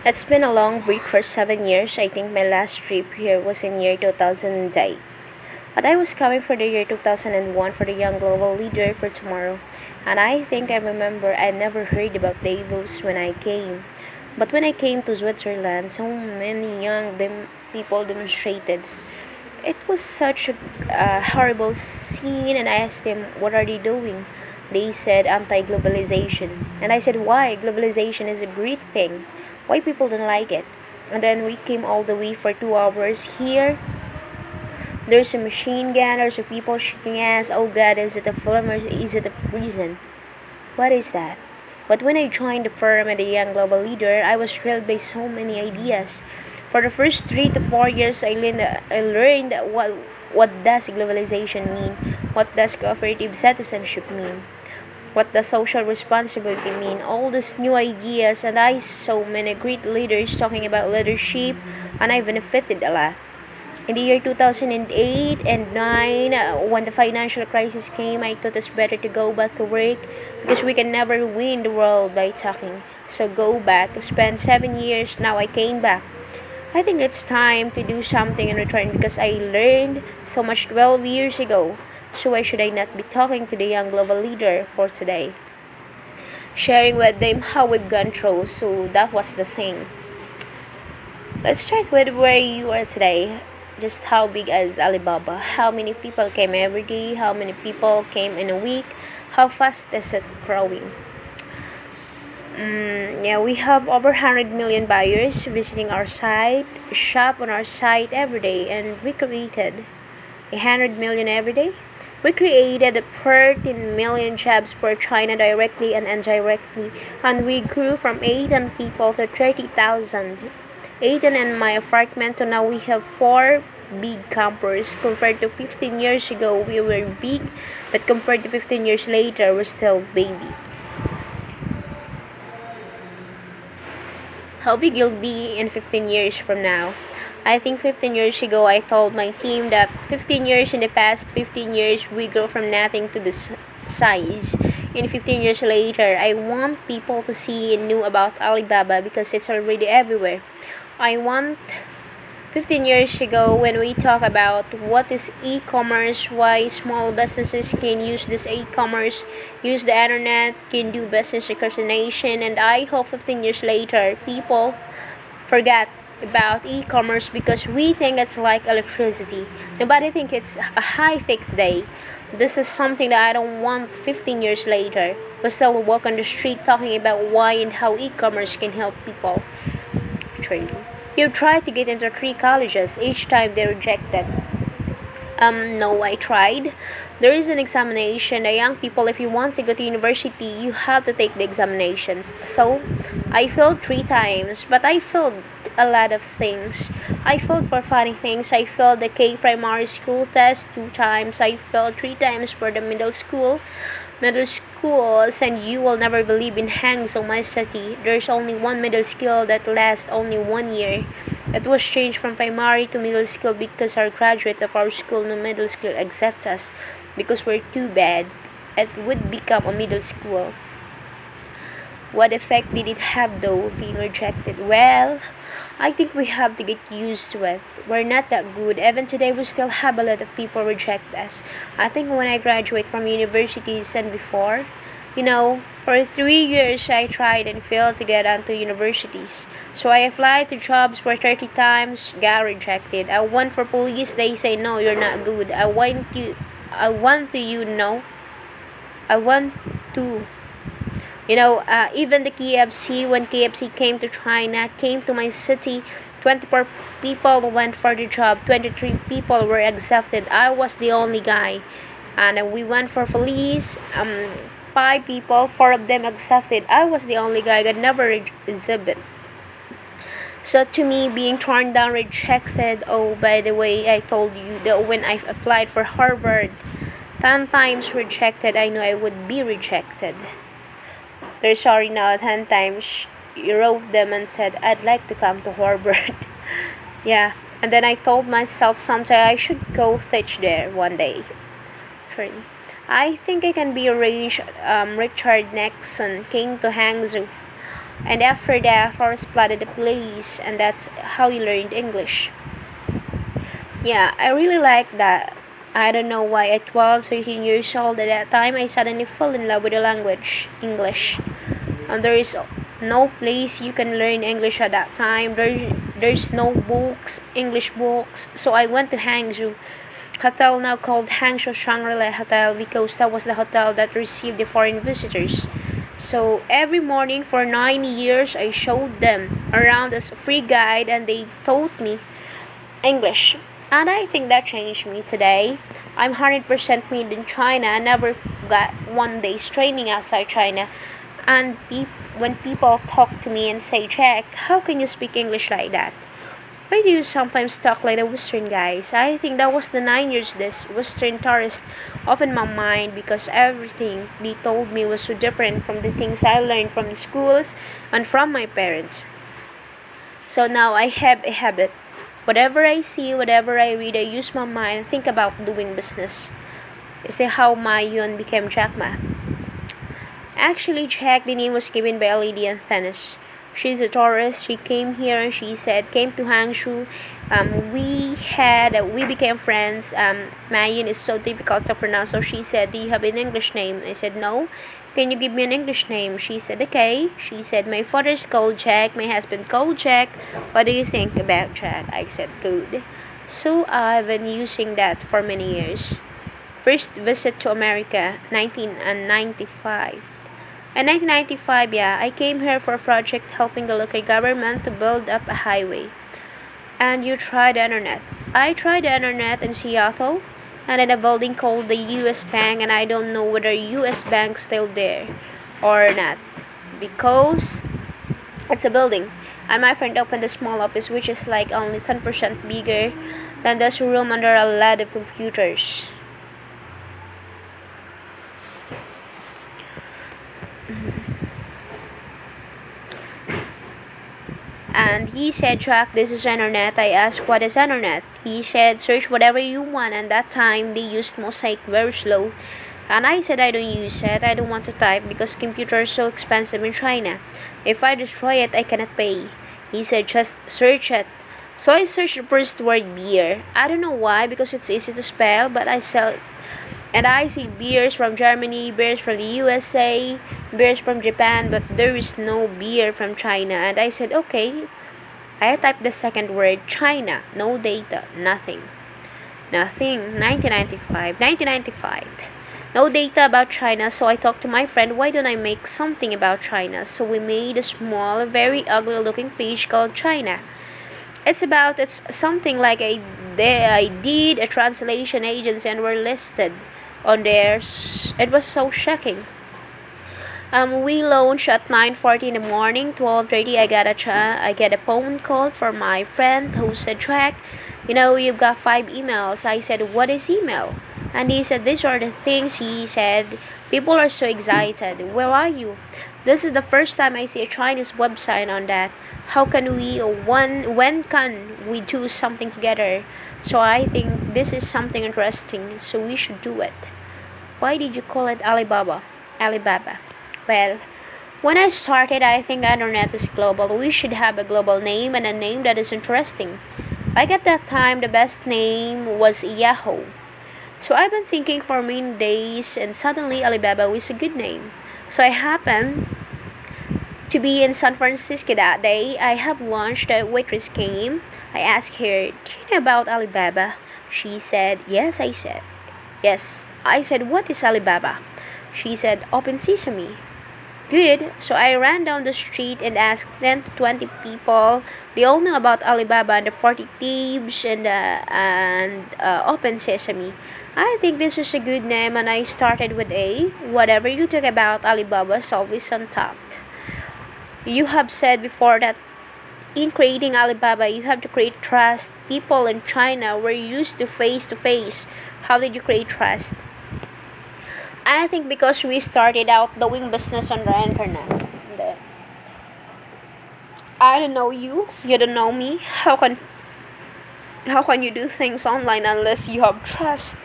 It's been a long break for 7 years. I think my last trip here was in year 2008. But I was coming for the year 2001 for the Young Global Leader for Tomorrow. And I think I remember I never heard about Davos when I came. But when I came to Switzerland, so many people demonstrated. It was such a horrible scene, and I asked them, what are they doing? They said anti globalization. And I said, why? Globalization is a great thing. Why people don't like it? And then we came all the way for 2 hours here. There's a machine gun, there's a people shaking ass. Oh god, is it a film or is it a prison? What is that? But when I joined the firm and the young global leader, I was thrilled by so many ideas. For the first 3 to 4 years, I learned what does globalization mean, what does cooperative citizenship mean, what does social responsibility mean, all these new ideas, and I saw many great leaders talking about leadership, and I benefited a lot. In the year 2008 and 9, when the financial crisis came, I thought it's better to go back to work because we can never win the world by talking. So go back, spend 7 years. Now I came back. I think it's time to do something in return because I learned so much 12 years ago. So why should I not be talking to the young global leader for today? Sharing with them how we've gone through. So that was the thing. Let's start with where you are today. Just how big is Alibaba? How many people came every day? How many people came in a week? How fast is it growing? Yeah, we have over 100 million buyers visiting our site, shop on our site every day, and we created 100 million every day. We created 13 million jobs for China directly and indirectly, and we grew from 18 people to 30,000. 18 in my apartment to now we have 4 big campers. Compared to 15 years ago, we were big, but compared to 15 years later, we're still baby. How big you'll be in 15 years from now? I think 15 years ago I told my team that 15 years in the past 15 years we grow from nothing to this size. In 15 years later, I want people to see and know about Alibaba because it's already everywhere. I want 15 years ago when we talk about what is e-commerce, why small businesses can use this e-commerce, use the internet, can do business reconciliation, and I hope 15 years later people forget about e-commerce because we think it's like electricity. Nobody think it's a high tech today. This is something that I don't want 15 years later. We still walk on the street talking about why and how e-commerce can help people. Trading. You tried to get into 3 colleges. Each time they rejected. No, I tried. There is an examination. The young people, if you want to go to university, you have to take the examinations. So, I failed 3 times, but I failed a lot of things. I failed for funny things. I failed the K primary school test 2 times. I failed 3 times for the middle schools, and you will never believe in Hangzhou, my city. There's only one middle school that lasts only 1 year. It was changed from primary to middle school because our graduate of our school no middle school accepts us because we're too bad. It would become a middle school. What effect did it have though, being rejected? Well, I think we have to get used to it. We're not that good. Even today, we still have a lot of people reject us. I think when I graduate from universities and before, for 3 years I tried and failed to get onto universities. So I applied to jobs for 30 times, got rejected. I went for police, they say no, you're not good. I want to even the KFC, when KFC came to China, came to my city, 24 people went for the job, 23 people were accepted. I was the only guy. And we went for police, 5 people, 4 of them accepted. I was the only guy that never exhibit. So to me, being torn down, rejected. Oh, by the way, I told you that when I applied for Harvard, 10 times rejected, I knew I would be rejected. They're sorry now 10 times. You wrote them and said, I'd like to come to Harvard. Yeah. And then I told myself someday I should go teach there one day. I think I can be arranged. Richard Nixon came to Hangzhou. And after that, flowers flooded the place, and that's how he learned English. Yeah, I really like that. I don't know why at 12, 13 years old at that time, I suddenly fell in love with the language, English. And there is no place you can learn English at that time. There's no books, English books. So I went to Hangzhou Hotel, now called Hangzhou Shangri-La Hotel, because that was the hotel that received the foreign visitors. So every morning for 9 years, I showed them around as a free guide, and they taught me English. And I think that changed me today. I'm 100% made in China. I never got one day's training outside China. And when people talk to me and say, Jack, how can you speak English like that? Why do you sometimes talk like the Western guys? I think that was the 9 years this Western tourist opened my mind, because everything they told me was so different from the things I learned from the schools and from my parents. So now I have a habit. Whatever I see, whatever I read, I use my mind and think about doing business. Is that how my Yun became Jack Ma? Actually, Jack, the name was given by a lady in Venice. She's a tourist. She came here and she said, came to Hangzhou. We became friends. Mayan is so difficult to pronounce. So she said, do you have an English name? I said, no. Can you give me an English name? She said, okay. She said, my father's called Jack. My husband called Jack. What do you think about Jack? I said, good. So I've been using that for many years. First visit to America, 1995. In 1995, yeah, I came here for a project helping the local government to build up a highway. And you tried the internet. I tried the internet in Seattle, and in a building called the US Bank, and I don't know whether US Bank's still there or not, because it's a building. And my friend opened a small office which is like only 10% bigger than this room, under a lot of computers. And he said, Jack, this is internet. I asked, what is internet? He said, search whatever you want. And that time they used Mosaic very slow. And I said, I don't use it. I don't want to type because computers are so expensive in China. If I destroy it, I cannot pay. He said, just search it. So I searched the first word beer. I don't know why, because it's easy to spell, but I sell. And I see beers from Germany, beers from the USA, beers from Japan, but there is no beer from China. And I said, okay. I typed the second word, China. No data, nothing. Nothing. 1995. No data about China, so I talked to my friend, why don't I make something about China? So we made a small, very ugly looking page called China. It's something like I did a translation agency and were listed on there. It was so shocking. We launched at 9:40 in the morning. 12:30, I get a phone call from my friend who said, Jack, you've got 5 emails. I said, what is email? And he said, these are the things. He said, people are so excited. Where are you? This is the first time I see a Chinese website on that. How can we, when can we do something together? So I think this is something interesting. So we should do it. Why did you call it Alibaba? Alibaba. Well, when I started, I think internet is global. We should have a global name and a name that is interesting. Like at that time, the best name was Yahoo. So I've been thinking for many days, and suddenly Alibaba was a good name. So I happened to be in San Francisco that day. I have lunch. The waitress came. I asked her, do you know about Alibaba? She said, yes. I said, yes. I said, what is Alibaba? She said, open sesame. Good. So I ran down the street and asked 10 to 20 people. They all knew about Alibaba and the 40 thieves and Open Sesame. I think this was a good name, and I started with A. Whatever you talk about, Alibaba is always on top. You have said before that in creating Alibaba, you have to create trust. People in China were used to face. How did you create trust? I think because we started out doing business on the internet. I don't know you. You don't know me. How can you do things online unless you have trust?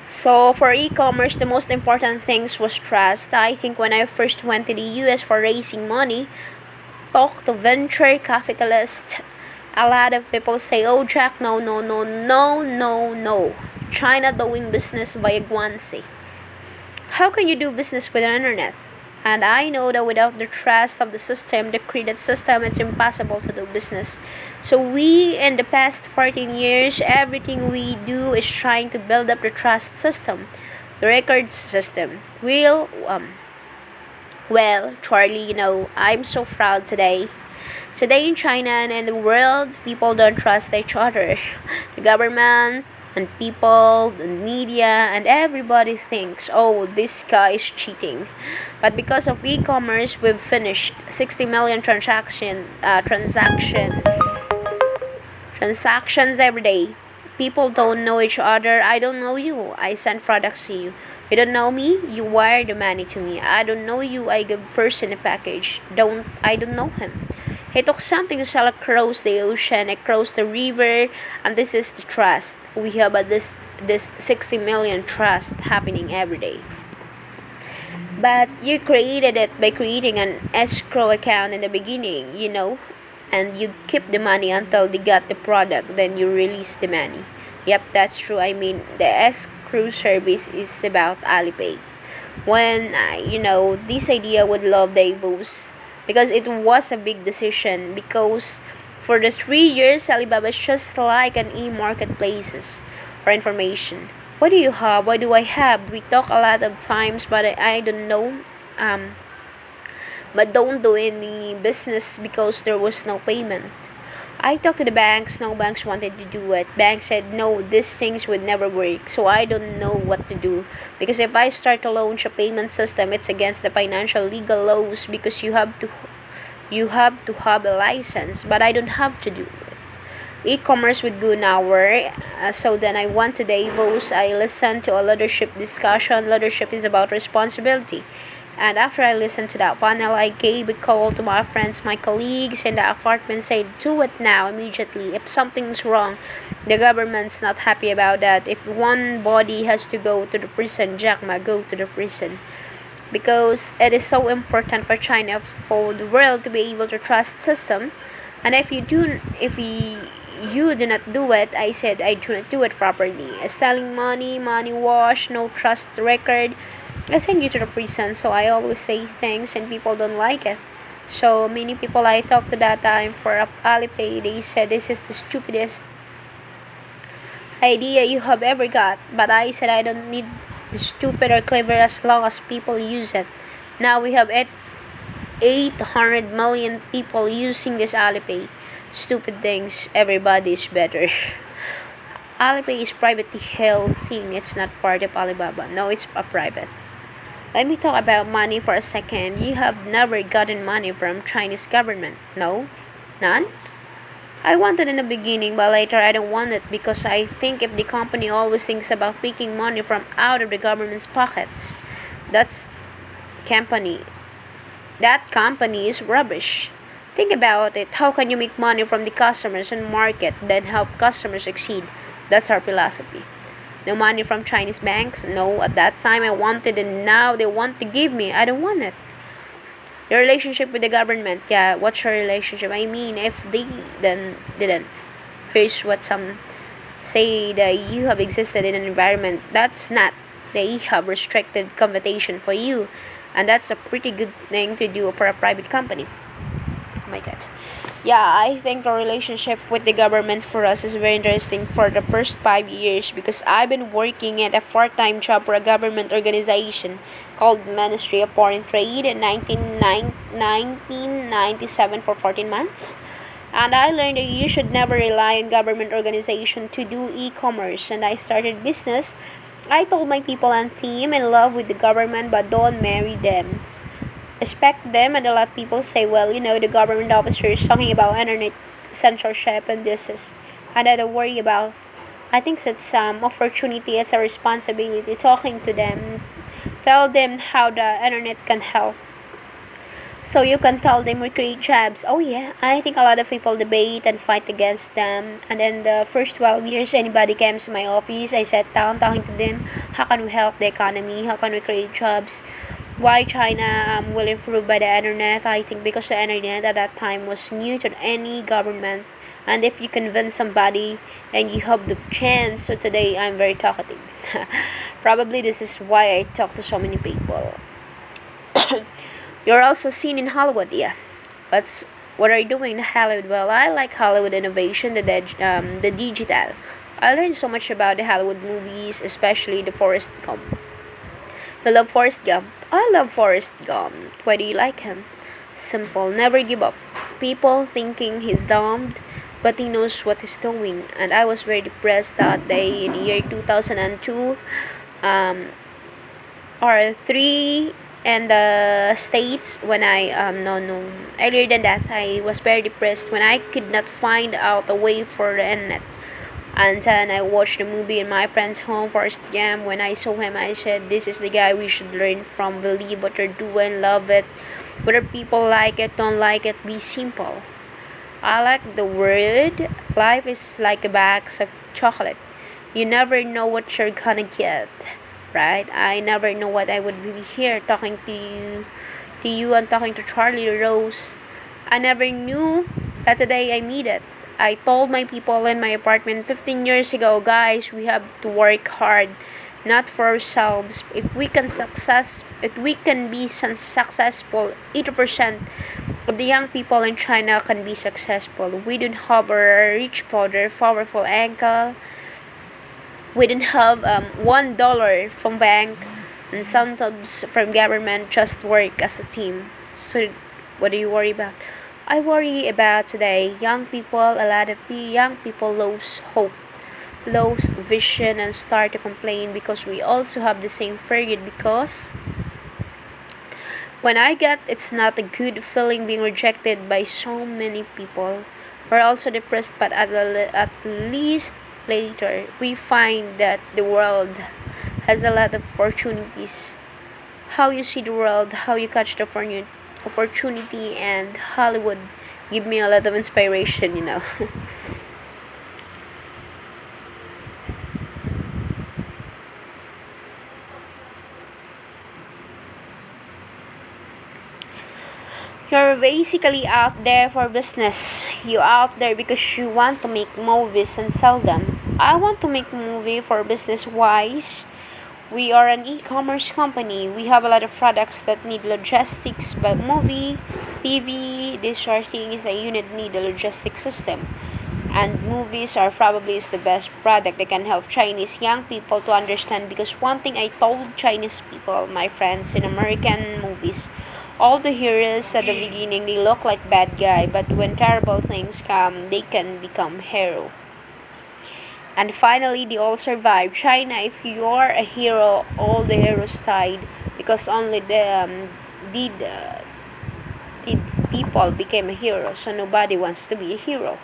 So for e-commerce, the most important things was trust. I think when I first went to the US for raising money, talked to venture capitalists, a lot of people say, "Oh, Jack, no, no, no, no, no, no. China doing business via Guanxi. How can you do business with the internet?" And I know that without the trust of the system, the credit system, it's impossible to do business. So we, in the past 14 years, everything we do is trying to build up the trust system, the record system. Well, Charlie, I'm so proud today. Today in China and in the world, people don't trust each other. The government and people, the media, and everybody thinks, oh, this guy is cheating. But because of e-commerce, we've finished 60 million transactions every day. People don't know each other. I don't know you. I send products to you. You don't know me. You wire the money to me. I don't know you. I give person a package. I don't know him. He took something to sell across the ocean, across the river, and this is the trust. We have this 60 million trust happening every day. But you created it by creating an escrow account in the beginning, and you keep the money until they got the product, then you release the money. Yep, that's true. I mean, the escrow service is about Alipay. When this idea would love Davos because it was a big decision because for the 3 years Alibaba is just like an e-marketplaces for information. What do you have? What do I have? We talk a lot of times, but I don't know. But don't do any business because there was no payment. I talked to the banks, no banks wanted to do it. Banks said no, these things would never work. So I don't know what to do. Because if I start to launch a payment system, it's against the financial legal laws because you have to have a license, but I don't have to do it. E-commerce would go nowhere. So then I went to Davos. I listened to a leadership discussion. Leadership is about responsibility. And after I listened to that panel, I gave a call to my friends, my colleagues in the apartment, said, do it now, immediately. If something's wrong, the government's not happy about that. If one body has to go to the prison, Jack Ma, go to the prison. Because it is so important for China, for the world to be able to trust system. And if you do not do it, I said I do not do it properly. Stealing money wash, no trust record, I send you to the prison. So I always say things and people don't like it. So many people I talked to that time for Alipay, they said this is the stupidest idea you have ever got. But I said I don't need the stupid or clever as long as people use it. Now we have 800 million people using this Alipay. Stupid things, everybody is better. Alipay is privately held thing. It's not part of Alibaba. No, it's a private. Let me talk about money for a second. You have never gotten money from Chinese government. No? None? I wanted in the beginning, but later I don't want it because I think if the company always thinks about making money from out of the government's pockets, that's company. That company is rubbish. Think about it. How can you make money from the customers and market, then help customers succeed? That's our philosophy. No money from Chinese banks? No, at that time I wanted and now they want to give me. I don't want it. Your relationship with the government, yeah, what's your relationship? I mean, if they then didn't. Here's what some say that you have existed in an environment that's not. They have restricted competition for you. And that's a pretty good thing to do for a private company. Oh my god. Yeah, I think the relationship with the government for us is very interesting for the first 5 years because I've been working at a part-time job for a government organization called Ministry of Foreign Trade in 1997 for 14 months. And I learned that you should never rely on government organization to do e-commerce. And I started business. I told my people and team in love with the government, but don't marry them. Respect them, and a lot of people say, well, the government officer is talking about internet censorship and this is, and I don't worry about. I think it's some opportunity, it's a responsibility talking to them, tell them how the internet can help. So you can tell them we create jobs. Oh yeah, I think a lot of people debate and fight against them. And then the first 12 years, anybody comes to my office, I sat down talking to them. How can we help the economy? How can we create jobs? Why China will improve by the internet? I think because the internet at that time was new to any government. And if you convince somebody and you have the chance, so today I'm very talkative. Probably this is why I talk to so many people. You're also seen in Hollywood, yeah. What are you doing in Hollywood? Well, I like Hollywood innovation, the digital. I learned so much about the Hollywood movies, especially the Forrest Gump. I love Forrest Gump. I love Forrest Gump. Why do you like him? Simple, never give up. People thinking he's dumb, but he knows what he's doing. And I was very depressed that day in the year 2002. Um, or 3 and the states when I no earlier than that I was very depressed when I could not find out a way for the internet. And then I watched the movie in my friend's home, Forrest Gump. When I saw him, I said, "This is the guy we should learn from. Believe what you're doing, love it. Whether people like it, don't like it, be simple." I like the word. Life is like a box of chocolate. You never know what you're gonna get, right? I never know what I would be here talking to you and talking to Charlie Rose. I never knew that today I meet it. I told my people in my apartment 15 years ago, guys, we have to work hard, not for ourselves. If we can be successful, 80% of the young people in China can be successful. We don't have a rich father, powerful uncle. We don't have $1 from bank, and sometimes from government. Just work as a team. So what do you worry about? I worry about today young people. A lot of the young people lose hope, lose vision, and start to complain because we also have the same period. Because when I get, it's not a good feeling being rejected by so many people. We're also depressed, but at least later we find that the world has a lot of opportunities. How you see the world, how you catch the opportunity, and Hollywood give me a lot of inspiration. You're basically out there for business. You out there because you want to make movies and sell them. I want to make movie for business wise. We are an e-commerce company. We have a lot of products that need logistics, but movie, TV, these sort of things, a unit need a logistics system. And movies are probably is the best product that can help Chinese young people to understand, because one thing I told Chinese people, my friends in American movies, all the heroes at the beginning they look like bad guy, but when terrible things come, they can become hero. And finally, they all survive. China, if you are a hero, all the heroes died because only did people became a hero. So nobody wants to be a hero.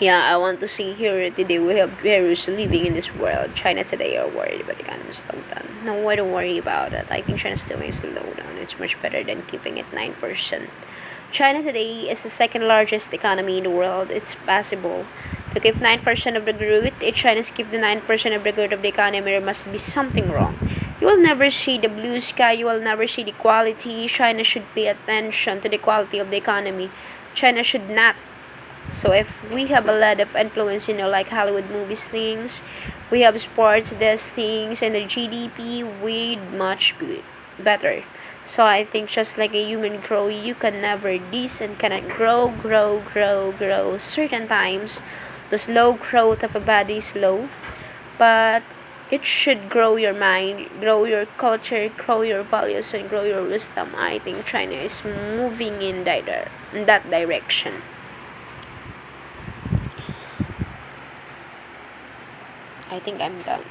Yeah, I want to see here today we have heroes living in this world. China today are worried about the economy slowdown. No, I don't worry about it. I think China's doing a slowdown. It's much better than keeping it 9%. China today is the second largest economy in the world. It's possible to keep 9% of the growth. If China's keep the 9% of the growth of the economy, there must be something wrong. You will never see the blue sky. You will never see the quality. China should pay attention to the quality of the economy. China should not. So if we have a lot of influence, like Hollywood movies things, we have sports this things, and the GDP way much better. So I think just like a human grow, you can never this and cannot grow. Certain times, the slow growth of a body is slow, but it should grow your mind, grow your culture, grow your values, and grow your wisdom. I think China is moving in that direction. I think I'm done.